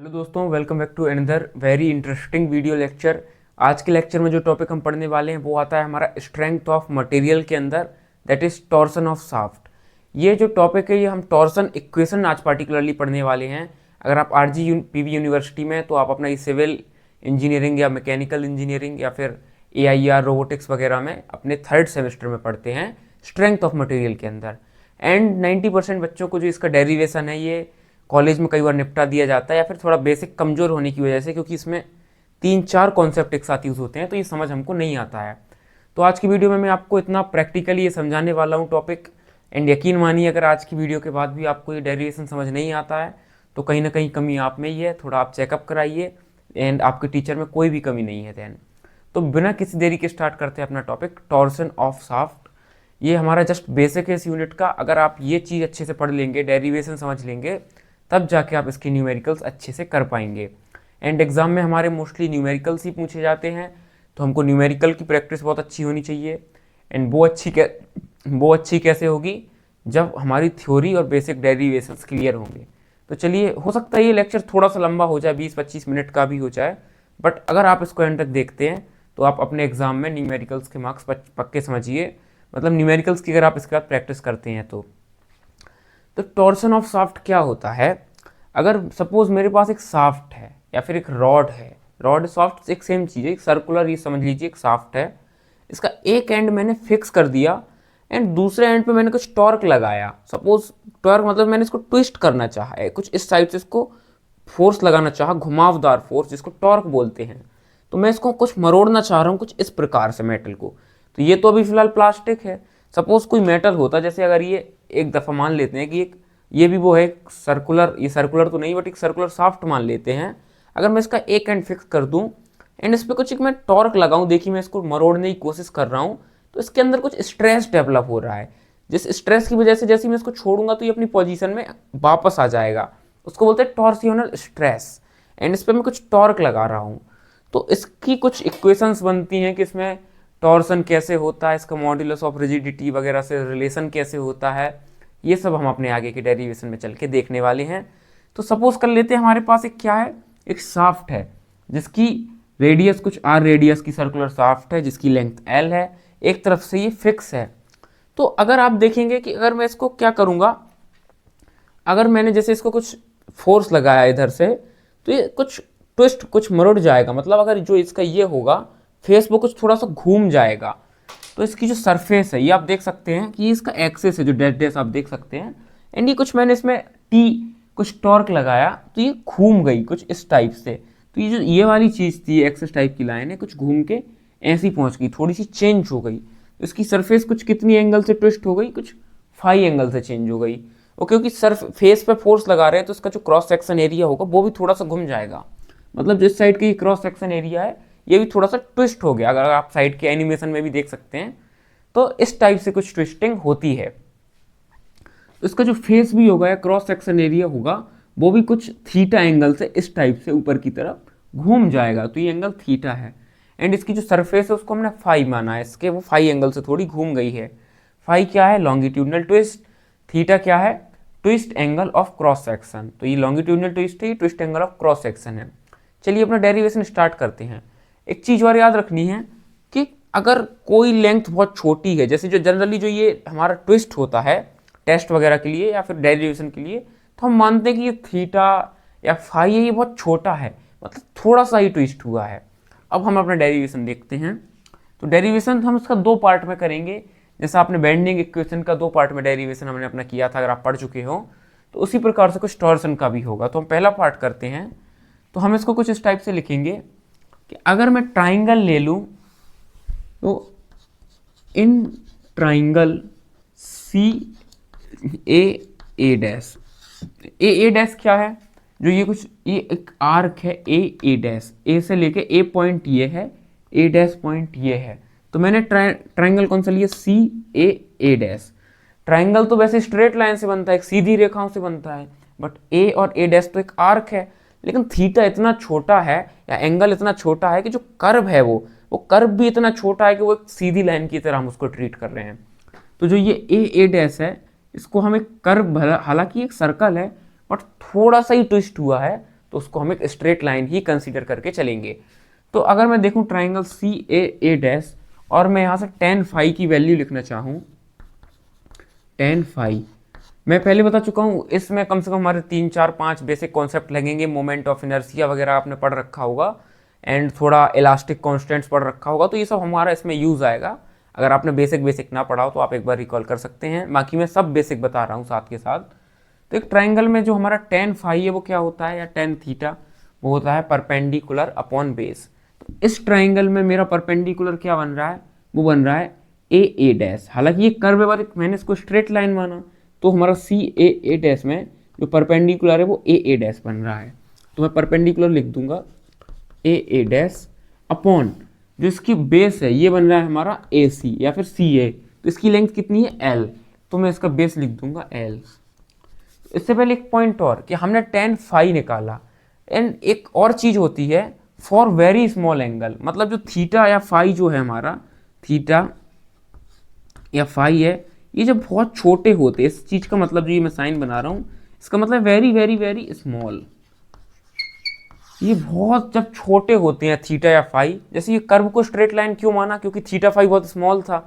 Hello दोस्तों, welcome back to another very interesting video lecture. आज के लेक्चर में जो टॉपिक हम पढ़ने वाले हैं वो आता है हमारा स्ट्रेंथ ऑफ मटेरियल के अंदर, that is torsion of shaft. ये जो टॉपिक है ये हम टॉर्सन इक्वेशन आज पार्टिकुलरली पढ़ने वाले हैं। अगर आप RGPV यूनिवर्सिटी में तो आप अपना ये सिविल इंजीनियरिंग या मैकेनिकल इंजीनियरिंग या फिर AIR रोबोटिक्स वगैरह में अपने थर्ड सेमेस्टर में पढ़ते हैं स्ट्रेंथ ऑफ मटेरियल के अंदर। एंड 90% बच्चों को जो इसका डेरिवेशन है ये कॉलेज में कई बार निपटा दिया जाता है या फिर थोड़ा बेसिक कमज़ोर होने की वजह से, क्योंकि इसमें 3-4 कॉन्सेप्ट एक साथ यूज़ होते हैं तो ये समझ हमको नहीं आता है। तो आज की वीडियो में मैं आपको इतना प्रैक्टिकली ये समझाने वाला हूँ टॉपिक। एंड यकीन मानिए अगर आज की वीडियो के बाद भी आपको ये डेरिवेशन समझ नहीं आता है तो कहीं ना कहीं कमी आप में ही है, थोड़ा आप चेकअप कराइए। एंड आपके टीचर में कोई भी कमी नहीं है दैन। तो बिना किसी देरी के स्टार्ट करते हैं अपना टॉपिक टॉर्सन ऑफ शाफ्ट। ये हमारा जस्ट बेसिक है इस यूनिट का। अगर आप ये चीज़ अच्छे से पढ़ लेंगे, डेरिवेशन समझ लेंगे, तब जाके आप इसके न्यूमेरिकल्स अच्छे से कर पाएंगे। एंड एग्जाम में हमारे मोस्टली न्यूमेरिकल्स ही पूछे जाते हैं, तो हमको न्यूमेरिकल की प्रैक्टिस बहुत अच्छी होनी चाहिए। एंड वो अच्छी कैसे होगी? जब हमारी थ्योरी और बेसिक डेरिवेशंस क्लियर होंगे। तो चलिए, हो सकता है ये लेक्चर थोड़ा सा लंबा हो जाए, 20-25 मिनट का भी हो जाए, बट अगर आप इसको एंड तक देखते हैं तो आप अपने एग्जाम में न्यूमेरिकल्स के मार्क्स पक्के समझिए। मतलब न्यूमेरिकल्स की अगर आप इसके बाद प्रैक्टिस करते हैं तो टॉर्सन ऑफ शाफ्ट क्या होता है? अगर सपोज मेरे पास एक शाफ्ट है या फिर एक रॉड है, रॉड शाफ्ट एक सेम चीज़ है, एक सर्कुलर, ये समझ लीजिए एक शाफ्ट है। इसका एक एंड मैंने फिक्स कर दिया एंड दूसरे एंड पे मैंने कुछ टॉर्क लगाया। सपोज टॉर्क मतलब मैंने इसको ट्विस्ट करना चाहा है, कुछ इस साइड से इसको फोर्स लगाना चाहा, घुमावदार फोर्स जिसको टॉर्क बोलते हैं। तो मैं इसको कुछ मरोड़ना चाह रहा हूँ कुछ इस प्रकार से मेटल को। तो ये तो अभी फिलहाल प्लास्टिक है। सपोज कोई मेटल होता, जैसे अगर ये एक दफ़ा मान लेते हैं कि ये भी वो है सर्कुलर, ये सर्कुलर तो नहीं बट एक सर्कुलर शाफ्ट मान लेते हैं। अगर मैं इसका एक एंड फिक्स कर दूं एंड इस पर कुछ एक मैं टॉर्क लगाऊं, देखिए मैं इसको मरोड़ने की कोशिश कर रहा हूं, तो इसके अंदर कुछ स्ट्रेस डेवलप हो रहा है। जिस स्ट्रेस की वजह से जैसे मैं इसको छोड़ूंगा तो ये अपनी पोजीशन में वापस आ जाएगा, उसको बोलते हैं टॉर्सियोनल स्ट्रेस। एंड इस पर मैं कुछ टॉर्क लगा रहा हूँ, तो इसकी कुछ इक्वेशंस बनती हैं कि इसमें टॉर्सन कैसे होता है, इसका मॉड्यूलस ऑफ रिजिडिटी वगैरह से रिलेशन कैसे होता है, ये सब हम अपने आगे के डेरिवेशन में चल के देखने वाले हैं। तो सपोज कर लेते हैं हमारे पास एक क्या है, एक शाफ्ट है जिसकी रेडियस कुछ R रेडियस की सर्कुलर शाफ्ट है जिसकी लेंथ L है, एक तरफ से ये फिक्स है। तो अगर आप देखेंगे कि अगर मैं इसको क्या करूँगा, अगर मैंने जैसे इसको कुछ फोर्स लगाया इधर से तो ये कुछ ट्विस्ट, कुछ मरोड़ जाएगा। मतलब अगर जो इसका ये होगा फेस वो कुछ थोड़ा सा घूम जाएगा। तो इसकी जो सरफेस है ये आप देख सकते हैं कि इसका एक्सेस है, जो डैश डैश आप देख सकते हैं। एंड ये कुछ मैंने इसमें कुछ टॉर्क लगाया तो ये घूम गई कुछ इस टाइप से। तो ये जो ये वाली चीज़ थी, एक्सेस टाइप की लाइन है, कुछ घूम के ऐसी पहुंच गई, थोड़ी सी चेंज हो गई। इसकी सरफेस कुछ कितनी एंगल से ट्विस्ट हो गई, कुछ 5 एंगल से चेंज हो गई। और क्योंकि फेस पे फोर्स लगा रहे हैं तो इसका जो क्रॉस सेक्शन एरिया होगा वो भी थोड़ा सा घूम जाएगा। मतलब जिस साइड की क्रॉस सेक्शन एरिया है ये भी थोड़ा सा ट्विस्ट हो गया। अगर आप साइड के एनिमेशन में भी देख सकते हैं तो इस टाइप से कुछ ट्विस्टिंग होती है। तो इसका जो फेस भी होगा या क्रॉस सेक्शन एरिया होगा वो भी कुछ थीटा एंगल से इस टाइप से ऊपर की तरफ घूम जाएगा। तो ये एंगल थीटा है। एंड इसकी जो सरफेस है उसको हमने फाई माना है, इसके वो फाई एंगल से थोड़ी घूम गई है। फाई क्या है? Longitudinal twist. थीटा क्या है? Twist angle of cross section. तो ये लॉन्गिट्यूडनल ट्विस्ट है, ये twist angle of cross section है। चलिए अपना डेरिवेशन स्टार्ट करते हैं। एक चीज़ और याद रखनी है कि अगर कोई लेंथ बहुत छोटी है, जैसे जो जनरली जो ये हमारा ट्विस्ट होता है टेस्ट वगैरह के लिए या फिर डेरिवेशन के लिए, तो हम मानते हैं कि ये थीटा या फाई है, ये बहुत छोटा है, मतलब थोड़ा सा ही ट्विस्ट हुआ है। अब हम अपना डेरिवेशन देखते हैं। तो डेरिवेशन हम इसका 2 पार्ट में करेंगे। जैसा आपने बेंडिंग इक्वेशन का 2 पार्ट में डेरिवेशन हमने अपना किया था, अगर आप पढ़ चुके हो, तो उसी प्रकार से कुछ टॉर्सन का भी होगा। तो हम पहला पार्ट करते हैं। तो हम इसको कुछ इस टाइप से लिखेंगे कि अगर मैं ट्राइंगल ले लूँ तो in triangle CAA dash, A dash क्या है? जो ये कुछ ये एक आर्क है ए डैश, ए से लेके ए पॉइंट ये है, ए डैश पॉइंट ये है। तो मैंने ट्राइंगल कौन सा लिया? CAA dash. ट्राइंगल तो वैसे स्ट्रेट लाइन से बनता है, एक सीधी रेखाओं से बनता है, बट ए और ए डैश तो एक आर्क है। लेकिन थीटा इतना छोटा है या एंगल इतना छोटा है कि जो कर्व है वो कर्व भी इतना छोटा है कि वो एक सीधी लाइन की तरह हम उसको ट्रीट कर रहे हैं। तो जो ये ए डैश है इसको हम एक कर्व, हालांकि एक सर्कल है बट थोड़ा सा ही ट्विस्ट हुआ है, तो उसको हम एक स्ट्रेट लाइन ही कंसीडर करके चलेंगे। तो अगर मैं देखूं ट्राइंगल सी ए डैश और मैं यहाँ से tan फाई की वैल्यू लिखना चाहूँ, tan फाई, मैं पहले बता चुका हूँ इसमें कम से कम हमारे 3 4 5 बेसिक कॉन्सेप्ट लगेंगे। मोमेंट ऑफ इनर्शिया वगैरह आपने पढ़ रखा होगा एंड थोड़ा इलास्टिक कॉन्स्टेंट्स पढ़ रखा होगा, तो ये सब हमारा इसमें यूज़ आएगा। अगर आपने बेसिक ना पढ़ा हो तो आप एक बार रिकॉल कर सकते हैं, बाकी मैं सब बेसिक बता रहा हूँ साथ के साथ। तो एक ट्राइंगल में जो हमारा tan फाई है वो क्या होता है, या tan थीटा, वो होता है परपेंडिकुलर अपॉन बेस। तो इस ट्राइंगल में मेरा परपेंडिकुलर क्या बन रहा है, वो बन रहा है ए डैश। हालांकि ये कर्व है बट मैंने इसको स्ट्रेट लाइन माना, तो हमारा सी ए डैश में जो परपेंडिकुलर है वो ए डैश बन रहा है। तो मैं परपेंडिकुलर लिख दूंगा ए डैश अपॉन जो इसकी बेस है ये बन रहा है हमारा ए सी या फिर सी ए। तो इसकी लेंथ कितनी है, एल, तो मैं इसका बेस लिख दूंगा एल। इससे पहले एक पॉइंट और कि हमने tan फाई निकाला, एंड एक और चीज होती है फॉर वेरी स्मॉल एंगल, मतलब जो थीटा या फाई जो है हमारा, थीटा या फाई है, ये जब बहुत छोटे होते हैं, इस चीज का मतलब जो ये मैं साइन बना रहा हूँ इसका मतलब वेरी वेरी वेरी स्मॉल, ये बहुत जब छोटे होते हैं थीटा या फाई। जैसे ये कर्व को स्ट्रेट लाइन क्यों माना, क्योंकि थीटा फाई बहुत स्मॉल था,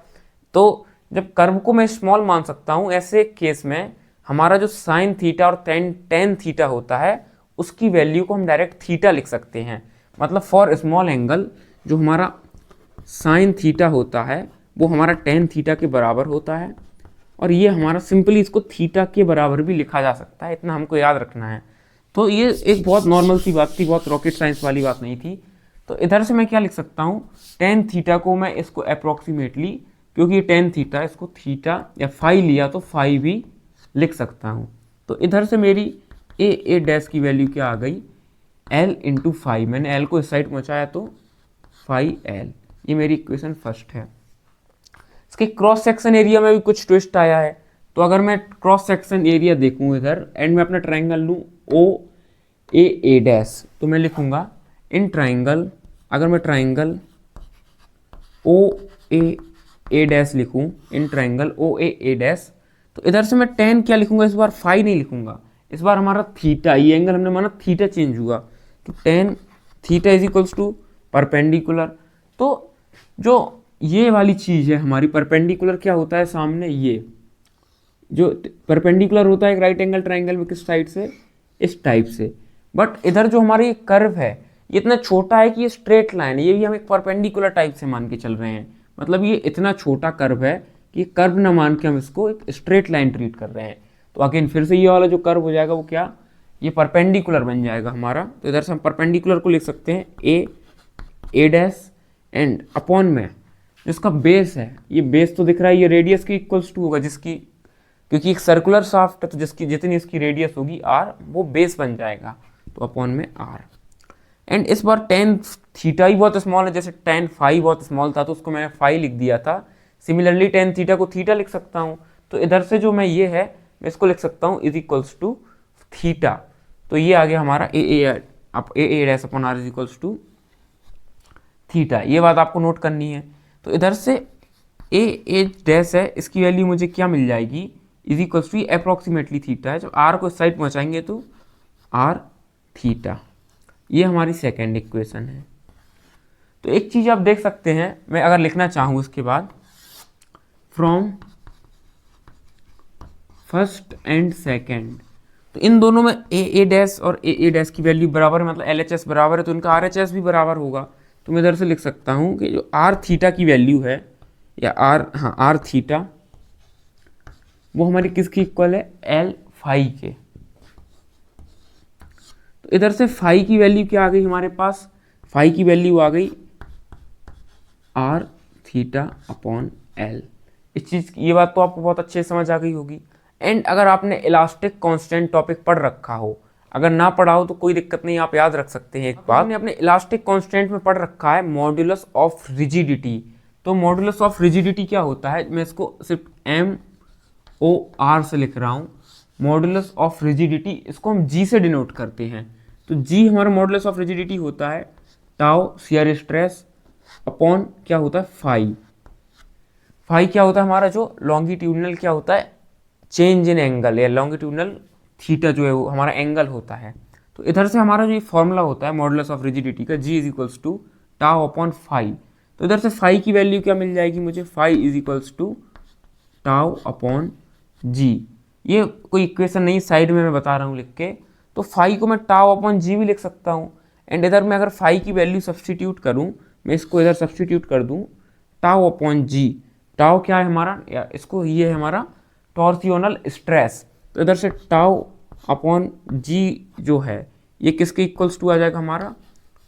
तो जब कर्व को मैं स्मॉल मान सकता हूँ, ऐसे केस में हमारा जो साइन थीटा और टेन थीटा होता है उसकी वैल्यू को हम डायरेक्ट थीटा लिख सकते हैं। मतलब फॉर स्मॉल एंगल जो हमारा साइन थीटा होता है वो हमारा टेन थीटा के बराबर होता है, और ये हमारा सिंपली इसको थीटा के बराबर भी लिखा जा सकता है, इतना हमको याद रखना है। तो ये एक बहुत नॉर्मल सी बात थी, बहुत रॉकेट साइंस वाली बात नहीं थी। तो इधर से मैं क्या लिख सकता हूँ, टेन थीटा को मैं इसको अप्रॉक्सीमेटली, क्योंकि ये टेन थीटा, इसको थीटा या फाई लिया तो फाई भी लिख सकता हूँ। तो इधर से मेरी ए डैश की वैल्यू क्या आ गई, एल इंटू फाई। मैंने एल को इस साइड पहुँचाया तो फाई एल, ये मेरी इक्वेशन फर्स्ट है। इसके क्रॉस सेक्शन एरिया में भी कुछ ट्विस्ट आया है। तो अगर मैं क्रॉस सेक्शन एरिया देखूँ इधर एंड मैं अपना ट्राइंगल लूँ ओ ए डैश, तो मैं लिखूँगा इन ट्राइंगल, अगर मैं ट्राइंगल ओ ए डैश लिखूँ, in triangle O A dash, तो इधर से मैं टेन क्या लिखूँगा, इस बार फाई नहीं लिखूँगा, इस बार हमारा थीटा, ये एंगल हमने माना थीटा चेंज हुआ, तो tan theta is equals to perpendicular. तो जो ये वाली चीज़ है हमारी परपेंडिकुलर, क्या होता है सामने, ये जो परपेंडिकुलर होता है एक राइट एंगल ट्राइंगल में, किस साइड से, इस टाइप से। बट इधर जो हमारा ये कर्व है ये इतना छोटा है कि ये स्ट्रेट लाइन है, ये भी हम एक परपेंडिकुलर टाइप से मान के चल रहे हैं। मतलब ये इतना छोटा कर्व है कि कर्व ना मान के हम इसको एक स्ट्रेट लाइन ट्रीट कर रहे हैं। तो अगेन फिर से ये वाला जो कर्व हो जाएगा वो क्या, ये परपेंडिकुलर बन जाएगा हमारा। तो इधर से हम परपेंडिकुलर को लिख सकते हैं ए डैश एंड अपॉन में जिसका बेस है, ये बेस तो दिख रहा है, ये रेडियस के इक्वल्स टू होगा, जिसकी, क्योंकि एक सर्कुलर शाफ्ट है तो जिसकी जितनी इसकी रेडियस होगी आर, वो बेस बन जाएगा, तो अपॉन में आर। एंड इस बार टेन थीटा ही बहुत स्मॉल है, जैसे टेन फाई बहुत स्मॉल था तो उसको मैंने फाई लिख दिया था, सिमिलरली टेन थीटा को थीटा लिख सकता हूँ। तो इधर से जो मैं ये है मैं इसको लिख सकता हूँ इज इक्वल्स टू थीटा। तो ये आ गया हमारा a dash upon are is equals to theta, ये बात आपको नोट करनी है। तो इधर से ए डैश है, इसकी वैल्यू मुझे क्या मिल जाएगी, is equals to approximately theta है, जब आर को इस साइड पहुँचाएंगे तो आर थीटा। ये हमारी सेकेंड इक्वेशन है। तो एक चीज़ आप देख सकते हैं, मैं अगर लिखना चाहूँ इसके बाद फ्रॉम फर्स्ट एंड सेकेंड, तो इन दोनों में ए डैश और ए डैश की वैल्यू बराबर है, मतलब एल एच एस बराबर है, तो इनका आर एच एस भी बराबर होगा। तो मैं इधर से लिख सकता हूँ कि जो आर थीटा की वैल्यू है, या आर थीटा, वो हमारी किसकी इक्वल है, एल फाई के। तो इधर से फाई की वैल्यू क्या आ गई हमारे पास, फाई की वैल्यू आ गई आर थीटा अपॉन एल। इस चीज़ की, ये बात तो आपको बहुत अच्छे से समझ आ गई होगी। एंड अगर आपने इलास्टिक कांस्टेंट टॉपिक पढ़ रखा हो, अगर ना पढ़ा हो तो कोई दिक्कत नहीं, आप याद रख सकते हैं। एक बात हमने अपने इलास्टिक कांस्टेंट में पढ़ रखा है मॉड्यूलस ऑफ रिजिडिटी। तो मॉड्यूलस ऑफ रिजिडिटी क्या होता है, मैं इसको सिर्फ MOR से लिख रहा हूँ, मॉड्यूलस ऑफ रिजिडिटी, इसको हम G से डिनोट करते हैं। तो G हमारा मॉड्यूलस ऑफ रिजिडिटी होता है टाउ शियर स्ट्रेस अपॉन क्या होता है फाई। फाई क्या होता है हमारा जो लॉन्गिट्यूडनल क्या होता है, चेंज इन एंगल, या लॉन्गिट्यूडनल थीटा जो है वो हमारा एंगल होता है। तो इधर से हमारा जो ये फॉर्मूला होता है मॉडुलस ऑफ रिजिडिटी का, g is equals to tau upon phi. तो इधर से फाई की वैल्यू क्या मिल जाएगी मुझे, phi is equals to tau upon g. ये कोई इक्वेशन नहीं, साइड में मैं बता रहा हूँ लिख के। तो फाई को मैं टाउ अपॉन जी भी लिख सकता हूँ। एंड इधर मैं अगर फाई की वैल्यू सब्सटीट्यूट करूँ, मैं इसको इधर सब्सटीट्यूट कर दूँ, टाउ अपॉन जी। टाउ क्या है हमारा, या इसको ये है हमारा टॉर्सियोनल स्ट्रेस। तो इधर से टाउ अपॉन जी जो है ये किसके इक्वल्स टू आ जाएगा हमारा,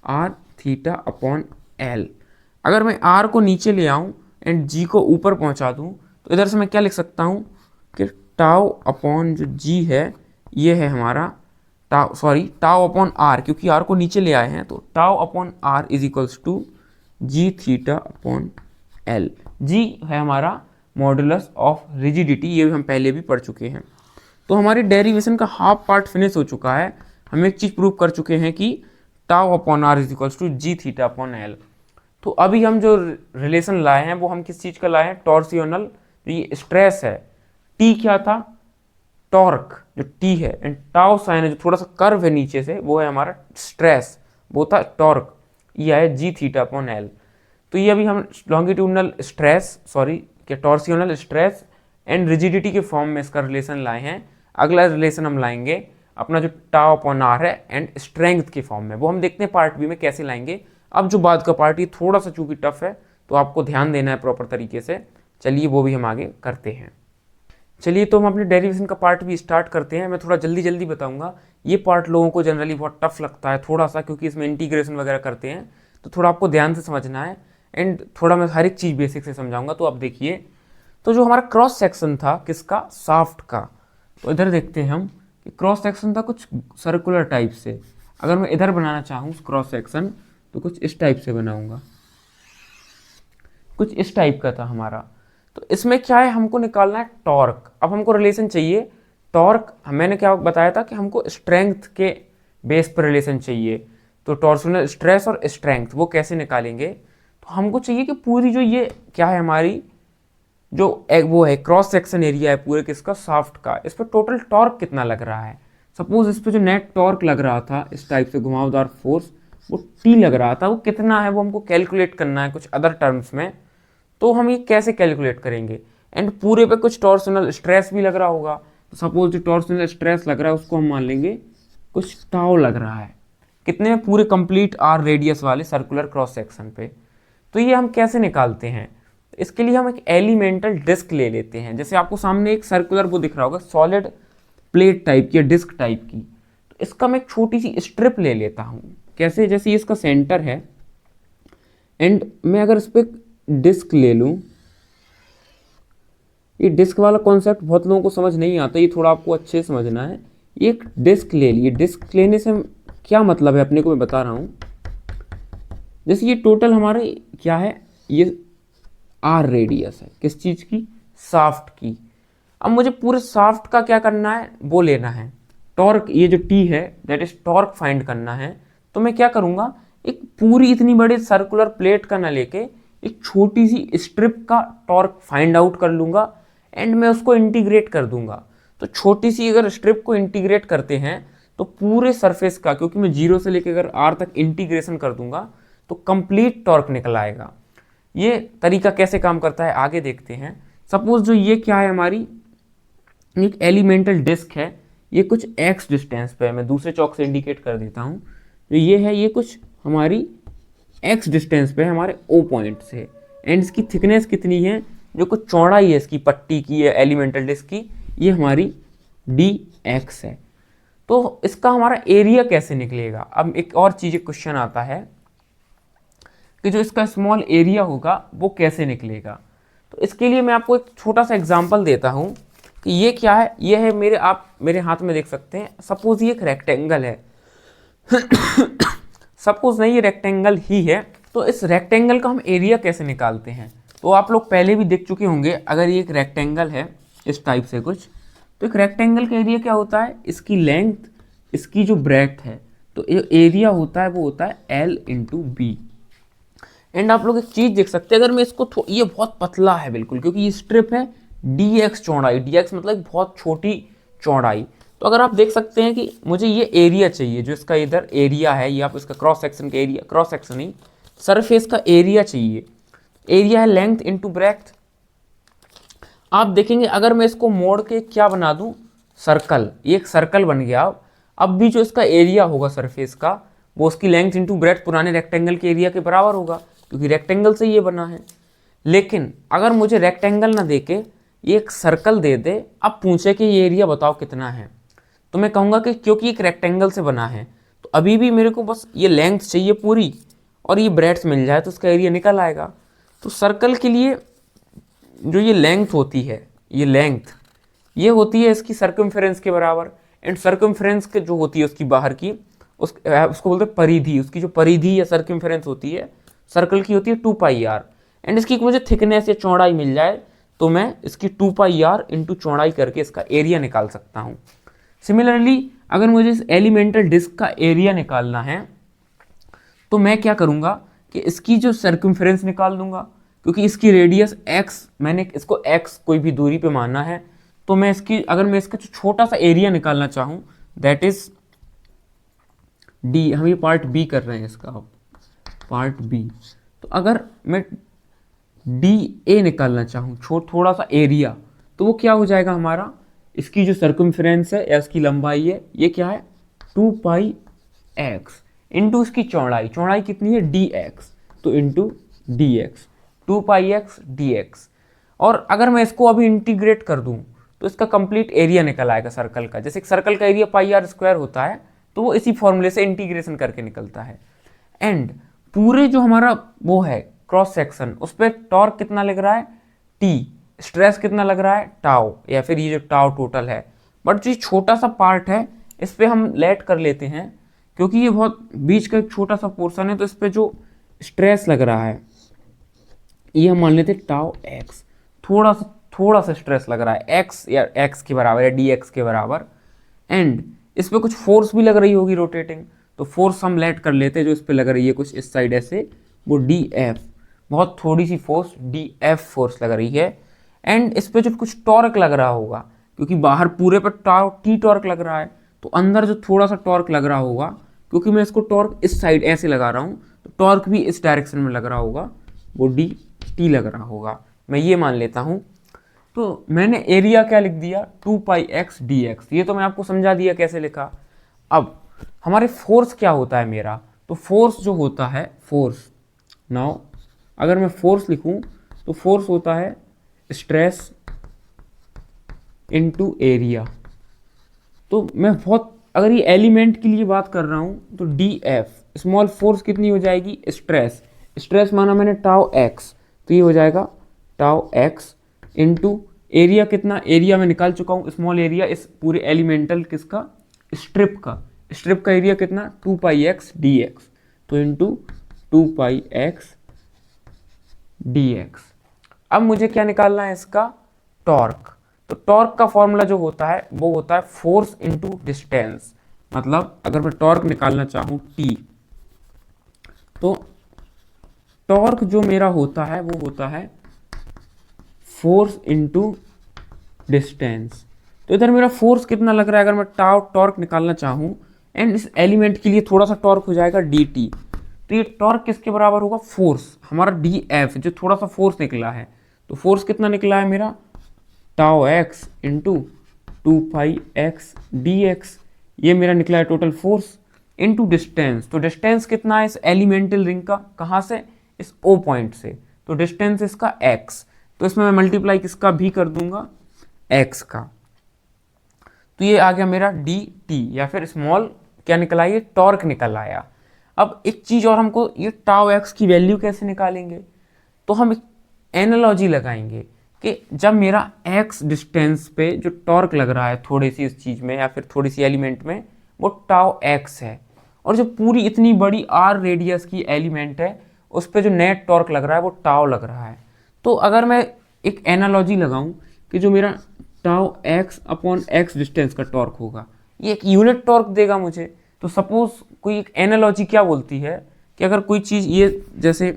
आर थीटा अपॉन एल। अगर मैं आर को नीचे ले आऊँ एंड जी को ऊपर पहुँचा दूँ, तो इधर से मैं क्या लिख सकता हूँ कि टाउ अपॉन जो जी है ये है हमारा टाउ अपॉन आर, क्योंकि आर को नीचे ले आए हैं, तो tau upon are is equals to ji theta upon l. G है हमारा मॉडुलस ऑफ रिजिडिटी, ये हम पहले भी पढ़ चुके हैं। तो हमारी डेरिवेशन का हाफ पार्ट फिनिश हो चुका है। हम एक चीज़ प्रूव कर चुके हैं कि tau upon are is equals to ji theta upon L. तो अभी हम जो रिलेशन लाए हैं वो हम किस चीज़ का लाए हैं, टॉर्सियोनल। जो ये स्ट्रेस है, टी क्या था, टॉर्क जो टी है, एंड टाउ साइन है जो थोड़ा सा कर्व है नीचे से, वो है हमारा स्ट्रेस, वो था टॉर्क, ये है जी थीटा अपॉन एल। तो ये अभी हम लॉन्गिट्यूडनल स्ट्रेस क्या टॉर्सियोनल स्ट्रेस एंड रिजिडिटी के फॉर्म में इसका रिलेशन लाए हैं। अगला रिलेशन हम लाएंगे अपना जो टाउ अपॉन आर है एंड स्ट्रेंथ के फॉर्म में, वो हम देखते हैं पार्ट बी में कैसे लाएंगे। अब जो बाद का पार्ट ये थोड़ा सा चूंकि टफ है, तो आपको ध्यान देना है प्रॉपर तरीके से। चलिए वो भी हम आगे करते हैं। चलिए तो हम अपने डेरिवेशन का पार्ट भी स्टार्ट करते हैं। मैं थोड़ा जल्दी जल्दी बताऊंगा, ये पार्ट लोगों को जनरली बहुत टफ लगता है थोड़ा सा, क्योंकि इसमें इंटीग्रेशन वगैरह करते हैं, तो थोड़ा आपको ध्यान से समझना है। एंड थोड़ा मैं हर एक चीज़ बेसिक से समझाऊंगा। तो आप देखिए, तो जो हमारा क्रॉस सेक्शन था किसका, शाफ्ट का, तो इधर देखते हैं हम कि क्रॉस सेक्शन था कुछ सर्कुलर टाइप से। अगर मैं इधर बनाना चाहूँ क्रॉस सेक्शन, तो कुछ इस टाइप से बनाऊंगा, कुछ इस टाइप का था हमारा। तो इसमें क्या है, हमको निकालना है टॉर्क। अब हमको रिलेशन चाहिए टॉर्क, मैंने क्या बताया था कि हमको स्ट्रेंथ के बेस पर रिलेशन चाहिए। तो टॉर्सनल स्ट्रेस और स्ट्रेंथ वो कैसे निकालेंगे, तो हमको चाहिए कि पूरी जो ये क्या है हमारी जो वो है क्रॉस सेक्शन एरिया है पूरे किसका, शाफ्ट का, इस पर टोटल टॉर्क कितना लग रहा है। सपोज इस पर जो नेट टॉर्क लग रहा था इस टाइप से घुमावदार फोर्स, वो टी लग रहा था, वो कितना है वो हमको कैलकुलेट करना है कुछ अदर टर्म्स में। तो हम ये कैसे कैलकुलेट करेंगे, एंड पूरे पे कुछ टॉर्सनल स्ट्रेस भी लग रहा होगा। तो सपोज जो टॉर्सनल स्ट्रेस लग रहा है उसको हम मान लेंगे कुछ टाउ लग रहा है, कितने में, पूरे कंप्लीट आर रेडियस वाले सर्कुलर क्रॉस सेक्शन पे। तो ये हम कैसे निकालते हैं, इसके लिए हम एक एलिमेंटल डिस्क ले लेते हैं। जैसे आपको सामने एक सर्कुलर वो दिख रहा होगा, सॉलिड प्लेट टाइप की या डिस्क टाइप की, तो इसका मैं एक छोटी सी स्ट्रिप ले लेता हूँ। कैसे, जैसे ये इसका सेंटर है, एंड मैं अगर इस पर डिस्क ले लूँ, ये डिस्क वाला कॉन्सेप्ट बहुत लोगों को समझ नहीं आता, ये थोड़ा आपको अच्छे से समझना है। ये एक डिस्क ले लिए, डिस्क लेने से क्या मतलब है अपने को मैं बता रहा हूँ। जैसे ये टोटल हमारे क्या है, ये आर रेडियस है किस चीज़ की, शाफ्ट की। अब मुझे पूरे शाफ्ट का क्या करना है, वो लेना है टॉर्क, ये जो टी है दैट इज टॉर्क फाइंड करना है। तो मैं क्या करूँगा, एक पूरी इतनी बड़ी सर्कुलर प्लेट का ना लेके एक छोटी सी स्ट्रिप का टॉर्क फाइंड आउट कर लूँगा, एंड मैं उसको इंटीग्रेट कर दूंगा। तो छोटी सी अगर स्ट्रिप को इंटीग्रेट करते हैं तो पूरे सरफेस का, क्योंकि मैं जीरो से लेकर अगर आर तक इंटीग्रेशन कर दूंगा तो कंप्लीट टॉर्क निकल आएगा। ये तरीका कैसे काम करता है आगे देखते हैं। सपोज जो ये क्या है हमारी एक एलिमेंटल डिस्क है, ये कुछ एक्स डिस्टेंस पे है, मैं दूसरे चौक से इंडिकेट कर देता हूँ। जो ये है ये कुछ हमारी एक्स डिस्टेंस पे है हमारे ओ पॉइंट से, एंड इसकी थिकनेस कितनी है, जो कुछ चौड़ाई है इसकी पट्टी की है एलिमेंटल डिस्क की, ये हमारी डी एक्स है। तो इसका हमारा एरिया कैसे निकलेगा। अब एक और चीज़ क्वेश्चन आता है कि जो इसका स्मॉल एरिया होगा वो कैसे निकलेगा। तो इसके लिए मैं आपको एक छोटा सा एग्जांपल देता हूँ कि ये क्या है, ये है आप मेरे हाथ में देख सकते हैं। सपोज ये एक रेक्टेंगल है सपोज नहीं ये रेक्टेंगल ही है, तो इस रेक्टेंगल का हम एरिया कैसे निकालते हैं, तो आप लोग पहले भी देख चुके होंगे। अगर ये एक रेक्टेंगल है इस टाइप से कुछ, तो एक रेक्टेंगल का एरिया क्या होता है, इसकी लेंथ, इसकी जो ब्रेड्थ है, तो एरिया होता है वो होता है L इंटू बी। एंड आप लोग एक चीज़ देख सकते हैं, अगर मैं इसको ये बहुत पतला है बिल्कुल, क्योंकि ये स्ट्रिप है dx चौड़ाई, dx मतलब बहुत छोटी चौड़ाई। तो अगर आप देख सकते हैं कि मुझे ये एरिया चाहिए, जो इसका इधर एरिया है, ये आप इसका क्रॉस सेक्शन का एरिया, क्रॉस सेक्शन नहीं, सरफेस का एरिया चाहिए। एरिया है लेंथ इंटू ब्रेथ। आप देखेंगे अगर मैं इसको मोड़ के क्या बना दूं, सर्कल, ये एक सर्कल बन गया। अब भी जो इसका एरिया होगा सरफेस का, वो उसकी लेंथ इंटू ब्रेथ पुराने रेक्टेंगल के एरिया के बराबर होगा, क्योंकि रेक्टेंगल से ये बना है। लेकिन अगर मुझे रेक्टेंगल ना दे के ये एक सर्कल दे दे, अब पूछे कि ये एरिया बताओ कितना है, तो मैं कहूँगा कि क्योंकि एक रेक्टेंगल से बना है तो अभी भी मेरे को बस ये लेंथ चाहिए पूरी, और ये ब्रेड्थ मिल जाए तो उसका एरिया निकल आएगा। तो सर्कल के लिए जो ये लेंथ होती है, ये लेंथ ये होती है इसकी सर्कमफेरेंस के बराबर। एंड सर्कमफेरेंस के जो होती है उसकी बाहर की, उसको बोलते हैं परिधि। उसकी जो परिधि या सर्कमफेरेंस होती है सर्कल की होती है 2πr। एंड इसकी मुझे थिकनेस या चौड़ाई मिल जाए तो मैं इसकी 2πr इंटू चौड़ाई करके इसका एरिया निकाल सकता हूँ। सिमिलरली अगर मुझे इस एलिमेंटल डिस्क का एरिया निकालना है तो मैं क्या करूँगा कि इसकी जो सर्कमफेरेंस निकाल दूंगा, क्योंकि इसकी रेडियस x, मैंने इसको x कोई भी दूरी पे माना है, तो मैं इसकी, अगर मैं इसका छोटा सा एरिया निकालना चाहूँ, दैट इज d, हम ये पार्ट b कर रहे हैं इसका, पार्ट b। तो अगर मैं dA निकालना चाहूँ, थोड़ा सा एरिया, तो वो क्या हो जाएगा हमारा, इसकी जो सर्कमफेरेंस है या इसकी लंबाई है, ये क्या है 2πx इंटू इसकी चौड़ाई, चौड़ाई कितनी है dx, तो इंटू dx, 2πx dx। और अगर मैं इसको अभी इंटीग्रेट कर दूं तो इसका कंप्लीट एरिया निकल आएगा सर्कल का। जैसे सर्कल का एरिया πr² होता है, तो वो इसी फॉर्मूले से इंटीग्रेशन करके निकलता है। एंड पूरे जो हमारा वो है क्रॉस सेक्शन, उस पर टॉर्क कितना लग रहा है t, स्ट्रेस कितना लग रहा है टाउ, या फिर ये जो टाउ टोटल है। बट जो छोटा सा पार्ट है इस पर हम लेट कर लेते हैं, क्योंकि ये बहुत बीच का एक छोटा सा पोर्शन है, तो इस पर जो स्ट्रेस लग रहा है ये हम मान लेते टाउ x, थोड़ा सा स्ट्रेस लग रहा है x या x के बराबर या dx के बराबर। एंड इस पर कुछ फोर्स भी लग रही होगी रोटेटिंग, तो फोर्स हम लेट कर लेते हैं जो इस पर लग रही है कुछ इस साइड ऐसे, वो df, बहुत थोड़ी सी फोर्स df फोर्स लग रही है। एंड इस पर जो कुछ टॉर्क लग रहा होगा, क्योंकि बाहर पूरे पर t टॉर्क लग रहा है, तो अंदर जो थोड़ा सा टॉर्क लग रहा होगा, क्योंकि मैं इसको टॉर्क इस साइड ऐसे लगा रहा हूँ, तो टॉर्क भी इस डायरेक्शन में लग रहा होगा, वो dt लग रहा होगा, मैं ये मान लेता हूँ। तो मैंने एरिया क्या लिख दिया 2πx dx, ये तो मैं आपको समझा दिया कैसे लिखा। अब हमारे फोर्स क्या होता है मेरा, तो फोर्स जो होता है, फोर्स नाउ अगर मैं फोर्स लिखूं तो फोर्स होता है स्ट्रेस इनटू एरिया। तो मैं बहुत, अगर ये एलिमेंट के लिए बात कर रहा हूं तो df स्मॉल फोर्स कितनी हो जाएगी, स्ट्रेस, स्ट्रेस माना मैंने टाउ x, तो ये हो जाएगा टाउ x इंटू एरिया, कितना एरिया मैं निकाल चुका हूँ, स्मॉल एरिया इस पूरे एलिमेंटल किसका, स्ट्रिप का एरिया कितना 2πx dx, तो इंटू 2πx dx। अब मुझे क्या निकालना है, इसका टॉर्क। तो टॉर्क का फॉर्मूला जो होता है वो होता है फोर्स इंटू डिस्टेंस। मतलब अगर मैं टॉर्क निकालना चाहूँ T, तो टॉर्क जो मेरा होता है वो होता है फोर्स इंटू डिस्टेंस। तो इधर मेरा फोर्स कितना लग रहा है, अगर मैं टॉर्क निकालना चाहूँ, एंड इस एलिमेंट के लिए थोड़ा सा टॉर्क हो जाएगा dt, तो ये टॉर्क किसके बराबर होगा, फोर्स हमारा df, जो थोड़ा सा फोर्स निकला है, तो फोर्स कितना निकला है मेरा tau x into 2πx dx, ये मेरा निकला है टोटल फोर्स इंटू डिस्टेंस। तो डिस्टेंस कितना है इस एलिमेंटल रिंग का, कहाँ से, इस O पॉइंट से, तो डिस्टेंस इसका x, तो इसमें मैं मल्टीप्लाई किसका भी कर दूंगा, x का, तो ये आ गया मेरा dt, या फिर स्मॉल क्या निकला, ये टॉर्क निकल आया। अब एक चीज़ और, हमको ये टाउ x की वैल्यू कैसे निकालेंगे, तो हम एक एनालॉजी लगाएंगे कि जब मेरा x डिस्टेंस पे जो टॉर्क लग रहा है थोड़ी सी इस चीज़ में या फिर थोड़ी सी एलिमेंट में, वो टाउ x है, और जो पूरी इतनी बड़ी r रेडियस की एलिमेंट है उस पर जो नेट टॉर्क लग रहा है वो टाउ लग रहा है। तो अगर मैं एक एनालॉजी लगाऊं कि जो मेरा tau x upon x distance का टॉर्क होगा, ये एक यूनिट टॉर्क देगा मुझे। तो सपोज कोई एक एनालॉजी क्या बोलती है कि अगर कोई चीज़, ये जैसे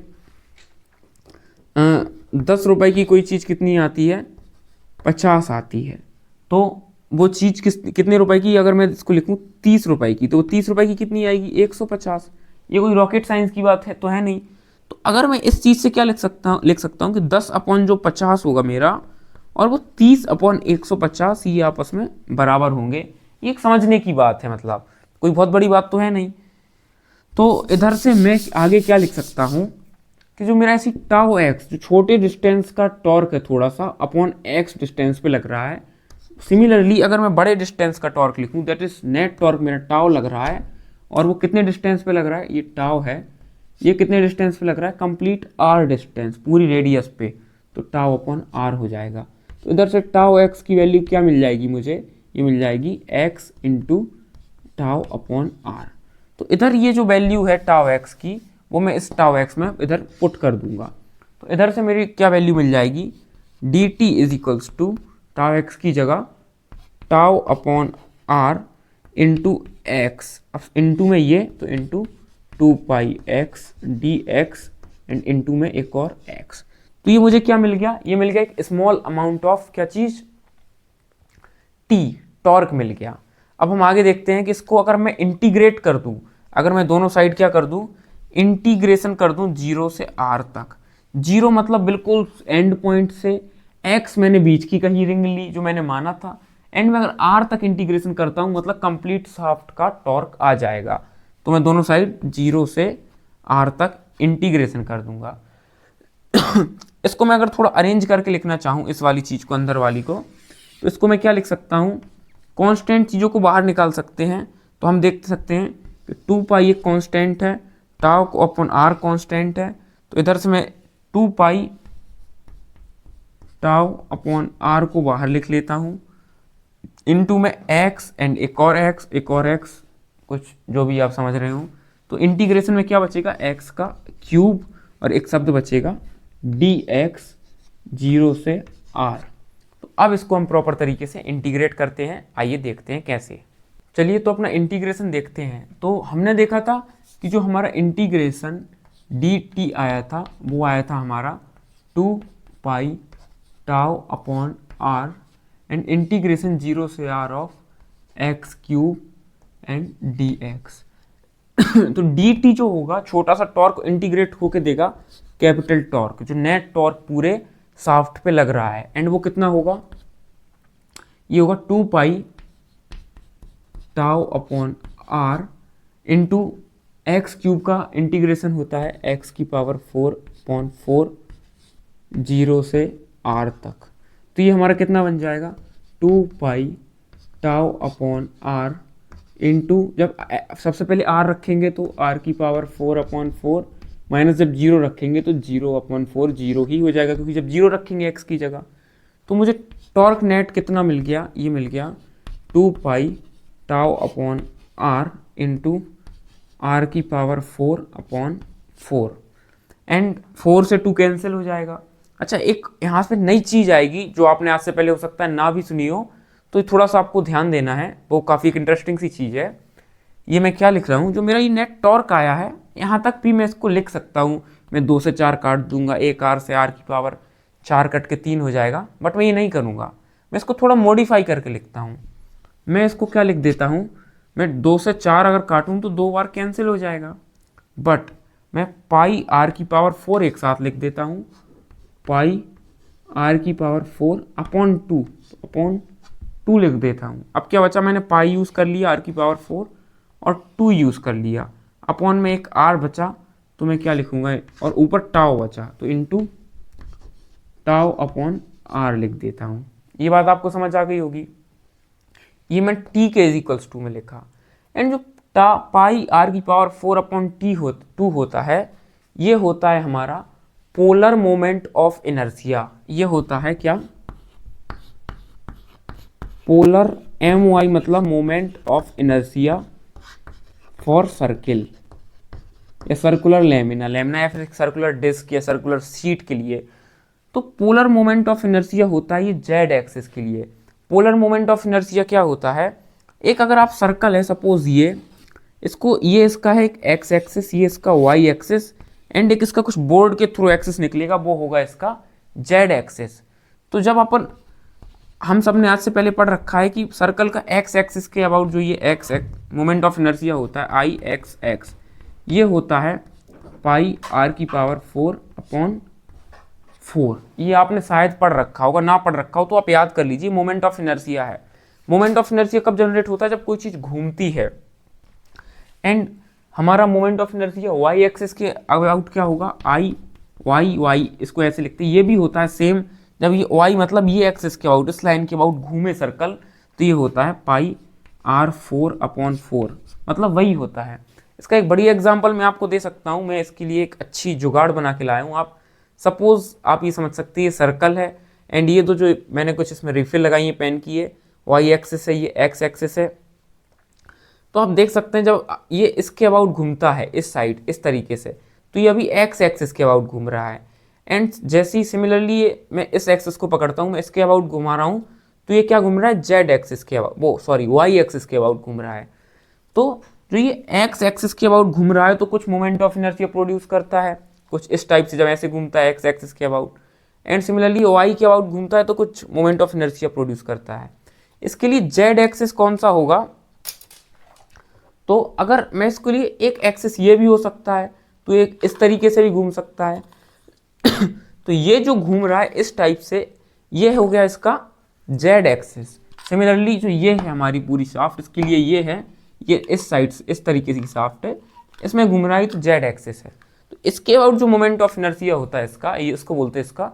10 रुपए की कोई चीज़ कितनी आती है, 50 आती है, तो वो चीज़ कितने रुपए की, अगर मैं इसको लिखूँ 30 रुपए की, तो वो 30 रुपए की कितनी आएगी, 150। ये कोई रॉकेट साइंस की बात है तो है नहीं। तो अगर मैं इस चीज़ से क्या लिख सकता हूँ कि 10 अपॉन जो 50 होगा मेरा, और वो 30 अपॉन 150, ये आपस में बराबर होंगे। ये एक समझने की बात है, मतलब कोई बहुत बड़ी बात तो है नहीं। तो इधर से मैं आगे क्या लिख सकता हूँ कि जो मेरा ऐसी टाउ एक्स, जो छोटे डिस्टेंस का टॉर्क है थोड़ा सा, अपॉन एक्स डिस्टेंस पे लग रहा है। सिमिलरली अगर मैं बड़े डिस्टेंस का टॉर्क लिखूं, दैट इज नेट टॉर्क मेरा टाउ लग रहा है, और वो कितने डिस्टेंस पे लग रहा है, ये टाउ है, ये कितने डिस्टेंस पे लग रहा है, कंप्लीट आर डिस्टेंस, पूरी रेडियस पे, तो टाउ अपॉन आर हो जाएगा। तो इधर से टाउ एक्स की वैल्यू क्या मिल जाएगी मुझे, ये मिल जाएगी X into tau upon R. तो इधर ये जो वैल्यू है टाउ एक्स की, वो मैं इस टाउ एक्स में इधर पुट कर दूंगा। तो इधर से मेरी क्या वैल्यू मिल जाएगी, D T is equals to tau X की जगह tau upon are into X, अब इंटू में ये तो into 2 pi X D X and into में एक और एक्स। तो ये मुझे क्या मिल गया, ये मिल गया एक स्मॉल अमाउंट ऑफ क्या चीज, टी, टॉर्क मिल गया। अब हम आगे देखते हैं कि इसको अगर मैं इंटीग्रेट कर दूं, अगर मैं दोनों साइड क्या कर दूं, इंटीग्रेशन कर दूं 0 से r तक। 0 मतलब बिल्कुल एंड पॉइंट से, x मैंने बीच की कहीं रिंग ली जो मैंने माना था, एंड में अगर r तक इंटीग्रेशन करता हूं मतलब कंप्लीट शाफ्ट का टॉर्क आ जाएगा। तो मैं दोनों साइड 0 से r तक इंटीग्रेशन कर दूंगा। इसको मैं अगर थोड़ा अरेंज करके लिखना चाहूँ इस वाली चीज़ को, अंदर वाली को, तो इसको मैं क्या लिख सकता हूँ, कांस्टेंट चीज़ों को बाहर निकाल सकते हैं। तो हम देख सकते हैं कि 2 पाई एक कांस्टेंट है, टाउ अपॉन आर कांस्टेंट है, तो इधर से मैं 2 पाई टाउ अपॉन आर को बाहर लिख लेता हूँ, इनटू में एक्स एंड एक और एक्स, एक और एक्स, कुछ जो भी आप समझ रहे हो। तो इंटीग्रेशन में क्या बचेगा, एक्स का क्यूब, और एक शब्द बचेगा डी एक्स 0 से आर। तो अब इसको हम प्रॉपर तरीके से इंटीग्रेट करते हैं, आइए देखते हैं कैसे। चलिए तो अपना इंटीग्रेशन देखते हैं। तो हमने देखा था कि जो हमारा इंटीग्रेशन डी टी आया था, वो आया था हमारा 2 pi tau upon r and integration 0 से r of x cube and d x. तो डी टी जो होगा, छोटा सा टॉर्क इंटीग्रेट होके देगा कैपिटल टॉर्क, जो नेट टॉर्क पूरे शाफ्ट पे लग रहा है, एंड वो कितना होगा, ये होगा 2 pi tau upon are into x cube का इंटीग्रेशन होता है एक्स की पावर 4/4 0 से आर तक। तो ये हमारा कितना बन जाएगा, 2 pi tau upon are into, जब सबसे पहले आर रखेंगे तो आर की पावर 4/4 माइनस जब 0 रखेंगे तो 0/4 0 ही हो जाएगा, क्योंकि जब 0 रखेंगे एक्स की जगह। तो मुझे टॉर्क नेट कितना मिल गया, ये मिल गया 2 pi tau upon are into r की पावर 4/4 एंड 4 से 2 कैंसिल हो जाएगा। अच्छा, एक यहाँ पे नई चीज़ आएगी जो आपने आज से पहले हो सकता है ना भी सुनी हो, तो थोड़ा सा आपको ध्यान देना है, वो काफ़ी एक इंटरेस्टिंग सी चीज़ है। ये मैं क्या लिख रहा हूँ, जो मेरा ये नेट टॉर्क आया है, यहाँ तक भी मैं इसको लिख सकता हूँ, मैं 2 से 4 काट दूंगा, एक आर से आर की पावर 4 कट के 3 हो जाएगा, बट मैं ये नहीं करूँगा, मैं इसको थोड़ा मॉडिफाई करके लिखता हूँ। मैं इसको क्या लिख देता हूँ, मैं 2 से 4 अगर काटूँ तो 2 बार कैंसिल हो जाएगा, बट मैं पाई आर की पावर 4 एक साथ लिख देता हूँ, पाई आर की पावर 4/2 लिख देता हूँ। अब क्या बचा, मैंने पाई यूज़ कर लिया, आर की पावर 4 और 2 यूज़ कर लिया, अपॉन में एक आर बचा, तो मैं क्या लिखूँगा, और ऊपर टाउ बचा, तो इंटू टाउ अपॉन आर लिख देता हूँ। ये बात आपको समझ आ गई होगी। ये मैं टी के इज इक्वल्स 2 में लिखा, एंड जो पाई आर की पावर 4/2 होता है, ये होता है हमारा पोलर मोमेंट ऑफ इनर्शिया। ये होता है क्या, पोलर MOI मतलब moment of inertia for circle या सर्कुलर लेमिना या फिर सर्कुलर डिस्क या सर्कुलर शीट के लिए। तो पोलर मोमेंट ऑफ इनर्शिया होता है ये जेड एक्सिस के लिए। पोलर मोमेंट ऑफ इनर्शिया क्या होता है, एक अगर आप सर्कल है, सपोज ये इसका है एक एक्स एक्सिस, ये इसका वाई एक्सिस, एंड एक इसका कुछ बोर्ड के थ्रू एक्सिस निकलेगा, वो होगा इसका जेड एक्सिस। तो जब अपन हम सब ने आज से पहले पढ़ रखा है कि सर्कल का एक्स एक्सिस के अबाउट जो ये एक्स मोमेंट ऑफ इनर्शिया होता है आई एक्स एक्स, ये होता है पाई आर की पावर 4/4। ये आपने शायद पढ़ रखा होगा, ना पढ़ रखा हो तो आप याद कर लीजिए, मोमेंट ऑफ इनर्शिया है। मोमेंट ऑफ इनर्शिया कब जनरेट होता है? जब कोई चीज़ घूमती है। एंड हमारा moment of inertia Y axis के अबाउट क्या होगा? आई वाई वाई, इसको ऐसे लिखते हैं। ये भी होता है सेम, जब ये वाई मतलब ये एक्सिस के अबाउट, इस लाइन के अबाउट घूमे सर्कल, तो ये होता है पाई आर 4/4, मतलब वही होता है। इसका एक बड़ी एग्जांपल मैं आपको दे सकता हूँ। मैं इसके लिए एक अच्छी जुगाड़ बना के लाया हूँ। आप सपोज आप ये समझ सकते हैं, ये सर्कल है एंड ये तो जो मैंने कुछ इसमें रिफिल लगाई है पेन की, है वाई एक्सिस है, ये एक्स एक्सिस है। तो आप देख सकते हैं जब ये इसके अबाउट घूमता है इस साइड इस तरीके से, तो ये अभी एक्स एक्सिस के अबाउट घूम रहा है। एंड जैसे ही सिमिलरली मैं इस एक्सिस को पकड़ता हूँ, मैं इसके अबाउट घुमा रहा हूँ, तो ये क्या घूम रहा है? जेड एक्सिस के अबाउट, वाई एक्सिस के अबाउट घूम रहा है। तो जो ये एक्स एक्सिस के अबाउट घूम रहा है तो कुछ मोमेंट ऑफ इनर्शिया प्रोड्यूस करता है, कुछ इस टाइप से जब ऐसे घूमता है एक्स एक्सिस के अबाउट। एंड सिमिलरली वाई के अबाउट घूमता है तो कुछ मोमेंट ऑफ इनर्शिया प्रोड्यूस करता है। इसके लिए जेड एक्सिस कौन सा होगा? तो अगर मैं इसके लिए एक एक्सिस ये भी हो सकता है, तो एक इस तरीके से भी घूम सकता है। तो ये जो घूम रहा है इस टाइप से, ये हो गया इसका जेड एक्सिस। सिमिलरली जो ये है हमारी पूरी शाफ्ट, इसके लिए ये है, ये इस साइड से इस तरीके की शाफ्ट है, इसमें घूम रहा है तो जेड एक्सिस है। तो इसके अबाउट जो मोमेंट ऑफ इनर्शिया होता है इसका, ये इसको बोलते हैं इसका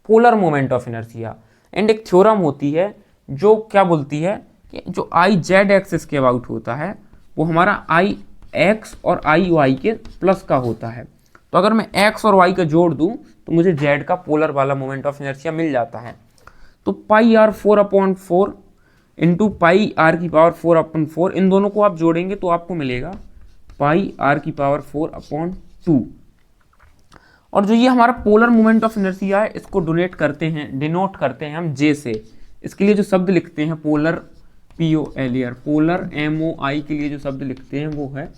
polar moment of inertia. And एक थ्योरम होती है जो क्या बोलती है कि जो आई जेड एक्सिस के अबाउट होता है वो हमारा आई एक्स और आई वाई के प्लस का होता है। तो अगर मैं एक्स और वाई का जोड़ दूं तो मुझे जेड का पोलर वाला मोमेंट ऑफ इनर्शिया मिल जाता है। तो पाई आर 4/4 इंटू पाई आर की पावर 4/4, इन दोनों को आप जोड़ेंगे तो आपको मिलेगा पाई आर की पावर 4/2। और जो ये हमारा पोलर मोमेंट ऑफ इनर्शिया है इसको डिनोट करते हैं हम जे से। इसके लिए जो शब्द लिखते हैं पोलर POLR, पोलर MOI के लिए जो शब्द लिखते हैं वो है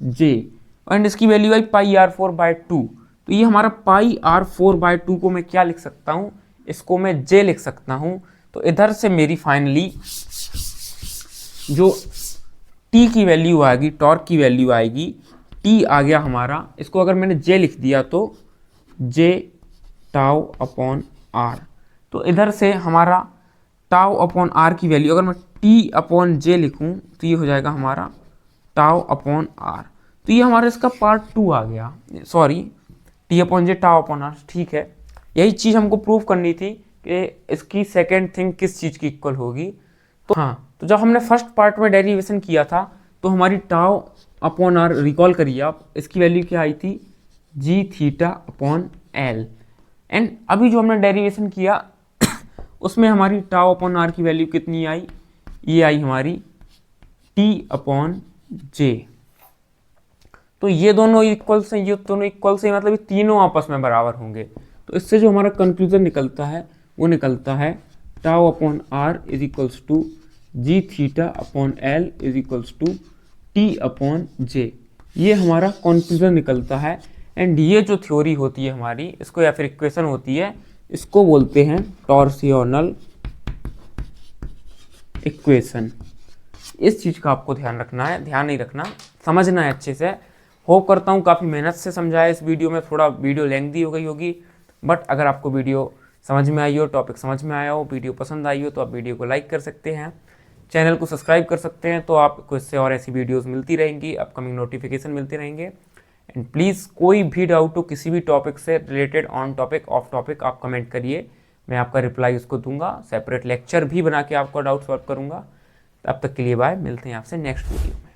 जे। एंड इसकी वैल्यू आई पाई आर 4/2। तो ये हमारा पाई आर 4/2 को मैं क्या लिख सकता हूँ? इसको मैं जे लिख सकता हूँ। तो इधर से मेरी फाइनली जो टी की वैल्यू आएगी, टॉर्क की वैल्यू आएगी, टी आ गया हमारा, इसको अगर मैंने जे लिख दिया तो जे टाउ अपॉन आर। तो इधर से हमारा टाउ अपॉन आर की वैल्यू, अगर मैं टी अपॉन जे लिखूं तो ये हो जाएगा हमारा टाउ अपॉन आर। तो ये हमारा इसका पार्ट 2 आ गया, sorry T upon J tau upon R, ठीक है। यही चीज़ हमको प्रूव करनी थी कि इसकी सेकेंड थिंग किस चीज़ की इक्वल होगी। तो हाँ, तो जब हमने फर्स्ट पार्ट में डेरिवेशन किया था तो हमारी टाउ अपॉन आर, रिकॉल करिए आप, इसकी वैल्यू क्या आई थी? जी थीटा अपॉन एल। एंड अभी जो हमने डेरिवेशन किया उसमें हमारी टाउ अपॉन आर की वैल्यू कितनी आई? ये आई हमारी टी अपॉन जे। तो ये दोनों इक्वल से, ये दोनों इक्वल से मतलब ये तीनों आपस में बराबर होंगे। तो इससे जो हमारा कंक्लूजन निकलता है वो निकलता है tau upon are is equals to ji theta upon l is equals to t upon j. ये हमारा कंक्लूजन निकलता है। एंड ये जो थ्योरी होती है हमारी, इसको या फिर इक्वेशन होती है, इसको बोलते हैं टॉर्सियोनल इक्वेशन। इस चीज़ का आपको ध्यान रखना है, ध्यान नहीं रखना, समझना है अच्छे से। होप करता हूँ काफ़ी मेहनत से समझाया इस वीडियो में, थोड़ा वीडियो लेंथी हो गई होगी, बट अगर आपको वीडियो समझ में आई हो, टॉपिक समझ में आया हो, वीडियो पसंद आई हो तो आप वीडियो को लाइक कर सकते हैं, चैनल को सब्सक्राइब कर सकते हैं, तो आपको इससे और ऐसी वीडियोज़ मिलती रहेंगी, अपकमिंग नोटिफिकेशन मिलते रहेंगे। एंड प्लीज़ कोई भी डाउट हो किसी भी टॉपिक से related, on topic of topic, आप कमेंट करिए, मैं आपका रिप्लाई उसको दूंगा। सेपरेट लेक्चर भी बना के आपका डाउट सॉल्व करूंगा। तब तक के लिए बाय, मिलते हैं आपसे नेक्स्ट वीडियो में।